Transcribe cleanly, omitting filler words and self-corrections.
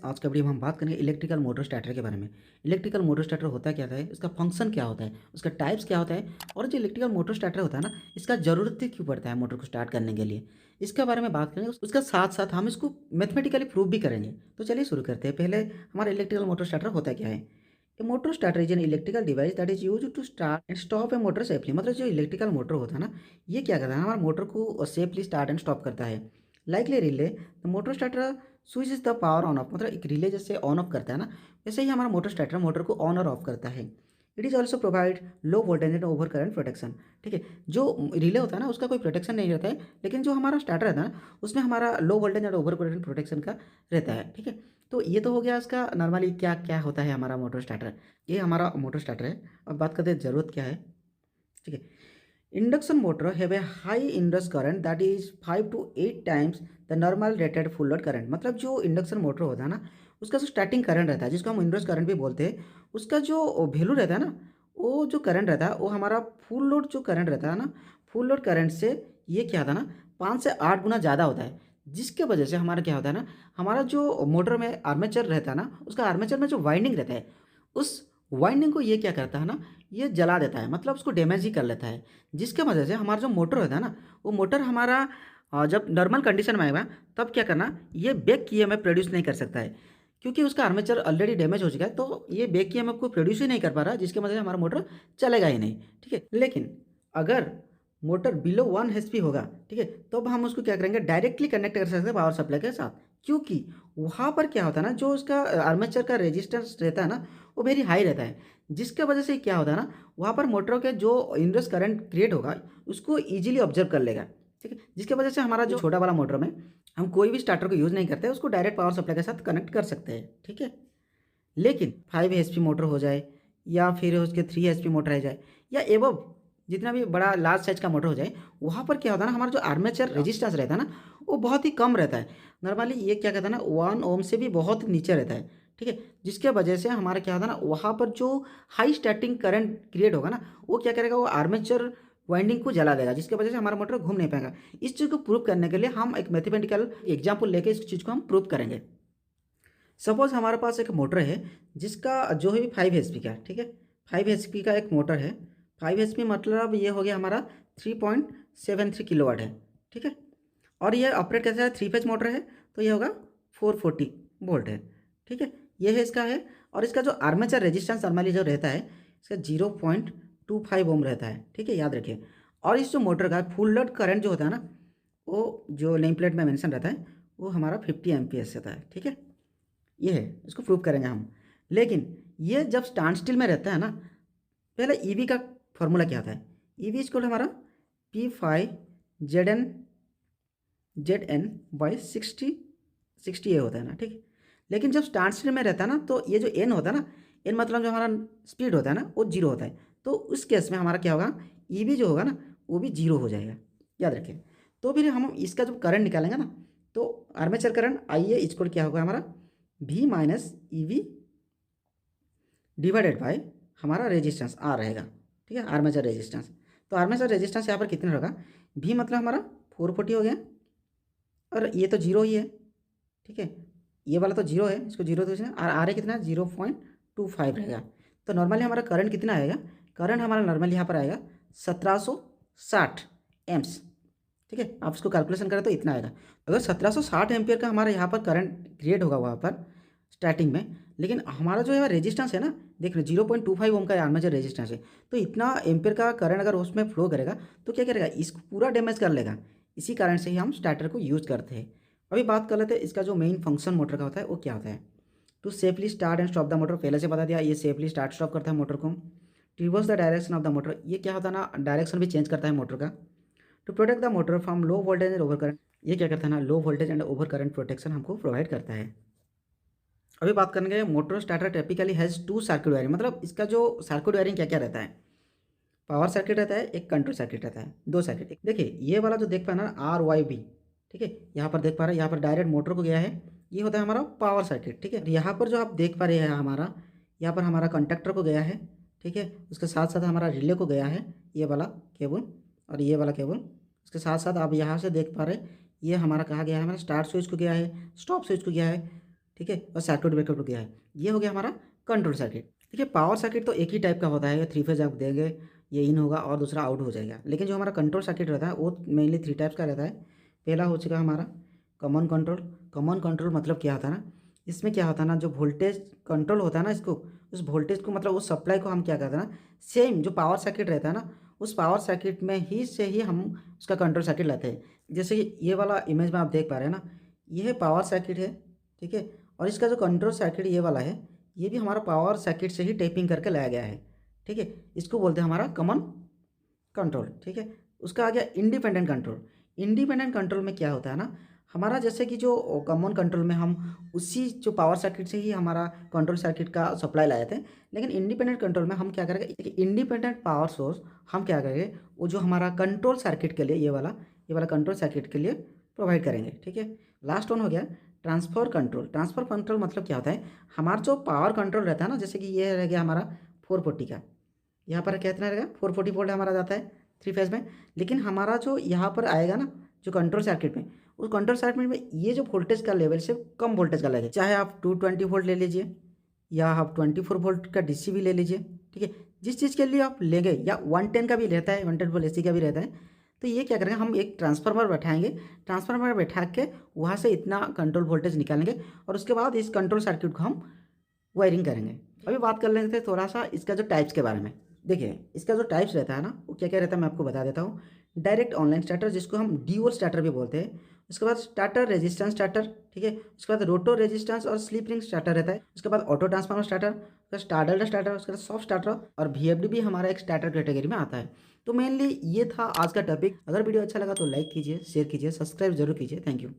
आज का वीडियो में हम बात करेंगे इलेक्ट्रिकल मोटर स्टार्टर के बारे में। इलेक्ट्रिकल मोटर स्टार्टर होता क्या है, इसका फंक्शन क्या होता है, उसका टाइप्स क्या होता है और जो इलेक्ट्रिकल मोटर स्टार्टर होता है ना, इसका ज़रूरत क्यों पड़ता है मोटर को स्टार्ट करने के लिए, इसके बारे में बात करेंगे। उसका साथ साथ हम इसको मैथमेटिकली प्रूव भी करेंगे। तो चलिए शुरू करते हैं। पहले हमारा इलेक्ट्रिकल मोटर स्टार्टर होता क्या है। A motor starter is an electrical device that is use to start and stop a motor safely. मतलब जो इलेक्ट्रिकल मोटर होता है ना, ये क्या करता है, हमारे मोटर को सेफली स्टार्ट एंड स्टॉप करता है। Likely relay the motor starter switch is the power on off. मतलब एक रिले जैसे ऑन ऑफ करता है ना, वैसे ही हमारा मोटर स्टार्टर मोटर को ऑन और ऑफ करता है। It is also provide low voltage and over current protection. ठीक है, जो रिले होता है ना, उसका कोई प्रोटेक्शन नहीं रहता है, लेकिन जो हमारा स्टार्टर रहता है ना, उसमें हमारा लो voltage and over current protection का रहता है। ठीक है, तो ये तो हो गया इसका नॉर्मली क्या क्या होता है हमारा मोटर स्टार्टर। ये हमारा मोटर स्टार्टर है। अब बात करते हैं ज़रूरत क्या है। ठीक है, induction motor have a high Indus current that is 5 to 8 times the normal rated full load current. मतलब जो इंडक्शन मोटर होता है ना, उसका जो स्टार्टिंग करंट रहता है, जिसको हम इंडस करंट भी बोलते हैं, उसका जो वैल्यू रहता है ना, वो जो करंट रहता है वो हमारा फुल लोड जो करंट रहता है ना, फुल लोड करंट से ये क्या था ना, 5 से 8 गुना ज़्यादा होता है। जिसके वजह से हमारा क्या होता है ना, हमारा जो मोटर में आर्मेचर रहता है ना, उसका आर्मेचर में जो वाइंडिंग रहता है, उस वाइंडिंग को ये क्या करता है ना, ये जला देता है, मतलब उसको डैमेज ही कर लेता है। जिसके वजह से हमारा जो मोटर होता है ना, वो मोटर हमारा जब नॉर्मल कंडीशन में आएगा तब क्या करना, ये बैक ईएमएफ प्रोड्यूस नहीं कर सकता है, क्योंकि उसका आर्मेचर ऑलरेडी डैमेज हो चुका है। तो ये बैक ईएमएफ को प्रोड्यूस ही नहीं कर पा रहा, जिसके वजह से हमारा मोटर चलेगा ही नहीं। ठीक है, लेकिन अगर मोटर बिलो 1 HP होगा, ठीक है, तो अब हम उसको क्या करेंगे, डायरेक्टली कनेक्ट कर सकते हैं पावर सप्लाई के साथ। क्योंकि वहाँ पर क्या होता है ना, जो उसका आर्मेचर का रेजिस्टेंस रहता है ना, वो वेरी हाई रहता है। जिसके वजह से क्या होता है ना, वहाँ पर मोटर के जो इनरस करंट क्रिएट होगा, उसको ईजिली ऑब्जर्व कर लेगा। ठीक है, जिसकी वजह से हमारा जो छोटा वाला मोटर में हम कोई भी स्टार्टर को यूज़ नहीं करते, उसको डायरेक्ट पावर सप्लाई के साथ कनेक्ट कर सकते हैं। ठीक है, लेकिन 5 HP मोटर हो जाए या फिर उसके 3 HP मोटर रह जाए या एबव जितना भी बड़ा लार्ज साइज का मोटर हो जाए, वहाँ पर क्या होता है ना, हमारा जो आर्मेचर रेजिस्टेंस रहता है ना, वो बहुत ही कम रहता है। नॉर्मली ये क्या कहता है ना, 1 ओम से भी बहुत नीचे रहता है। ठीक है, जिसके वजह से हमारा क्या होता है ना, वहाँ पर जो हाई स्टार्टिंग करंट क्रिएट होगा ना, वो क्या करेगा, वो आर्मेचर वाइंडिंग को जला देगा, जिसकी वजह से हमारा मोटर घूम नहीं पाएगा। इस चीज़ को प्रूव करने के लिए हम एक मैथमेटिकल एग्जाम्पल लेके इस चीज़ को हम प्रूव करेंगे। सपोज हमारे पास एक मोटर है जिसका जो है 5 HP का। ठीक है, 5 HP का एक मोटर है। 5 HP मतलब ये हो गया हमारा 3.73 किलोवाट है। ठीक है, और ये ऑपरेट कैसा है, 3 फेज मोटर है, तो ये होगा 440 वोल्ट है। ठीक है, ये है इसका है। और इसका जो आर्मेचर रेजिस्टेंस नॉर्मली जो रहता है, इसका 0.25 ओम रहता है। ठीक है, याद रखिए। और इस जो मोटर का फुल लोड करंट जो होता है ना, वो जो नेम प्लेट में मेंशन रहता है, वो हमारा 50 amps रहता है। ठीक है, ये है, इसको प्रूव करेंगे हम। लेकिन ये जब स्टैंड स्टिल में रहता है ना, पहले ईवी का फॉर्मूला क्या था, ईवी इक्वल हमारा P5 ZN/60 ये होता है ना। ठीक है, लेकिन जब स्टैंड स्टिल में रहता है ना, तो ये जो एन होता है ना, एन मतलब जो हमारा स्पीड होता है ना, वो जीरो होता है। तो उस केस में हमारा क्या होगा, ईवी जो होगा ना, वो भी जीरो हो जाएगा। याद रखिए। तो फिर हम इसका जब करंट निकालेंगे ना, तो आर्मेचर करंट आइए इक्वल क्या होगा हमारा, V minus EV divided by हमारा रेजिस्टेंस आर रहेगा। ठीक है, आर्मेचर रेजिस्टेंस। तो आर्मेचर रेजिस्टेंस यहाँ पर कितना रहेगा, V मतलब हमारा 440 हो गया, और ये तो जीरो ही है। ठीक है, ये वाला तो जीरो है, इसको जीरो तो आर है कितना, 0.25 रहेगा। तो नॉर्मली हमारा करंट कितना आएगा, करंट हमारा नॉर्मली यहाँ पर आएगा 1760 एम्स। ठीक है, आप इसको कैलकुलेशन करें तो इतना आएगा। अगर 1760 एम्पियर का हमारा यहाँ पर करंट क्रिएट होगा वहाँ पर स्टार्टिंग में, लेकिन हमारा जो है रेजिस्टेंस है ना, देख रहे 0.25 ओम का आर्मेचर रेजिस्टेंस है, तो इतना एम्पियर का करंट अगर उसमें फ्लो करेगा तो क्या करेगा, इसको पूरा डैमेज कर लेगा। इसी कारण से ही हम स्टार्टर को यूज़ करते हैं। अभी बात कर लेते हैं इसका जो मेन फंक्शन मोटर का होता है वो क्या होता है। To safely start and stop the motor, पहले से बता दिया, ये सेफली स्टार्ट स्टॉप करता है मोटर को। Reverse the direction of the motor, ये क्या होता है ना, डायरेक्शन भी चेंज करता है मोटर का। To protect the motor from low voltage and over current, ये क्या करता है ना, low voltage and over current protection हमको प्रोवाइड करता है। अभी बात करेंगे motor starter typically has 2 circuit wiring. मतलब इसका जो सर्किट वायरिंग क्या क्या रहता है, पावर सर्किट रहता है, एक कंट्रोल सर्किट रहता है, 2 सर्किट। देखिए ये वाला जो देख पा रहे हैं ना, RYB, ठीक है, यहाँ पर देख पा रहे हैं, यहाँ पर डायरेक्ट मोटर को गया है, ये होता है हमारा पावर सर्किट। ठीक है, यहाँ पर जो आप देख पा रहे हैं हमारा, यहाँ पर हमारा कंडक्टर को गया है। ठीक है, उसके साथ साथ हमारा रिले को गया है, ये वाला केबल और ये वाला केबल। उसके साथ साथ आप यहाँ से देख पा रहे हैं, ये हमारा कहाँ गया है, हमारा स्टार्ट स्विच को गया है, स्टॉप स्विच को गया है। ठीक है, और सर्किट ब्रेकर टू क्या है, ये हो गया हमारा कंट्रोल सर्किट। देखिए पावर सर्किट तो एक ही टाइप का होता है, ये 3 फेज आप देंगे, ये इन होगा और दूसरा आउट हो जाएगा। लेकिन जो हमारा कंट्रोल सर्किट रहता है वो मेनली 3 टाइप्स का रहता है। पहला हो चुका हमारा कॉमन कंट्रोल। कॉमन कंट्रोल मतलब क्या होता है ना, इसमें क्या होता है ना, जो वोल्टेज कंट्रोल होता है ना, इसको उस वोल्टेज को मतलब उस सप्लाई को हम क्या करते हैं ना, सेम जो पावर सर्किट रहता है ना, उस पावर सर्किट में ही से ही हम उसका कंट्रोल सर्किट लाते हैं। जैसे कि ये वाला इमेज में आप देख पा रहे हैं ना, ये पावर सर्किट है, ठीक है, और इसका जो कंट्रोल सर्किट ये वाला है, ये भी हमारा पावर सर्किट से ही टेपिंग करके लाया गया है, ठीक है। इसको बोलते हैं हमारा कॉमन कंट्रोल, ठीक है। उसका आ गया इंडिपेंडेंट कंट्रोल। इंडिपेंडेंट कंट्रोल में क्या होता है ना, हमारा जैसे कि जो कॉमन कंट्रोल में हम उसी जो पावर सर्किट से ही हमारा कंट्रोल सर्किट का सप्लाई लाए थे, लेकिन इंडिपेंडेंट कंट्रोल में हम क्या करेंगे, इंडिपेंडेंट पावर सोर्स हम क्या करेंगे, वो जो हमारा कंट्रोल सर्किट के लिए ये वाला कंट्रोल सर्किट के लिए प्रोवाइड करेंगे, ठीक है। लास्ट वन हो गया ट्रांसफर कंट्रोल। ट्रांसफर कंट्रोल मतलब क्या होता है, हमारा जो पावर कंट्रोल रहता है ना, जैसे कि ये रह गया हमारा 440 का, यहाँ पर कितना रहेगा 440 वोल्ट हमारा जाता है 3 फेज में। लेकिन हमारा जो यहाँ पर आएगा ना, जो कंट्रोल सर्किट में, उस कंट्रोल सर्किट में ये जो वोल्टेज का लेवल से कम वोल्टेज का लगेगा, चाहे आप 220 वोल्ट ले लीजिए या आप 24 वोल्ट का डीसी भी ले लीजिए, ठीक है। जिस चीज़ के लिए आप लेंगे, या 110 का भी रहता है, 110 वोल्ट एसी का भी रहता है। तो ये क्या करेंगे, हम एक ट्रांसफार्मर बैठाएंगे, ट्रांसफार्मर बैठा के वहाँ से इतना कंट्रोल वोल्टेज निकालेंगे, और उसके बाद इस कंट्रोल सर्किट को हम वायरिंग करेंगे। अभी बात कर लेते हैं थोड़ा सा इसका जो टाइप्स के बारे में। देखिए इसका जो टाइप्स रहता है ना, वो क्या क्या रहता है मैं आपको बता देता हूँ। डायरेक्ट ऑनलाइन स्टार्टर, जिसको हम ड्यूअल स्टार्टर भी बोलते हैं। उसके बाद स्टार्टर रेजिस्टेंस स्टार्टर, ठीक है। उसके बाद रोटो रेजिस्टेंस और स्लिप रिंग स्टार्टर रहता है। उसके बाद ऑटो ट्रांसफार्मर स्टार्टर, उसका स्टार्डल्ड स्टार्टर, उसके बाद सॉफ्ट स्टार्टर, और VFD भी हमारा एक स्टार्टर कैटेगरी में आता है। तो मेनली ये था आज का टॉपिक। अगर वीडियो अच्छा लगा तो लाइक कीजिए, शेयर कीजिए, सब्सक्राइब जरूर कीजिए। Thank you.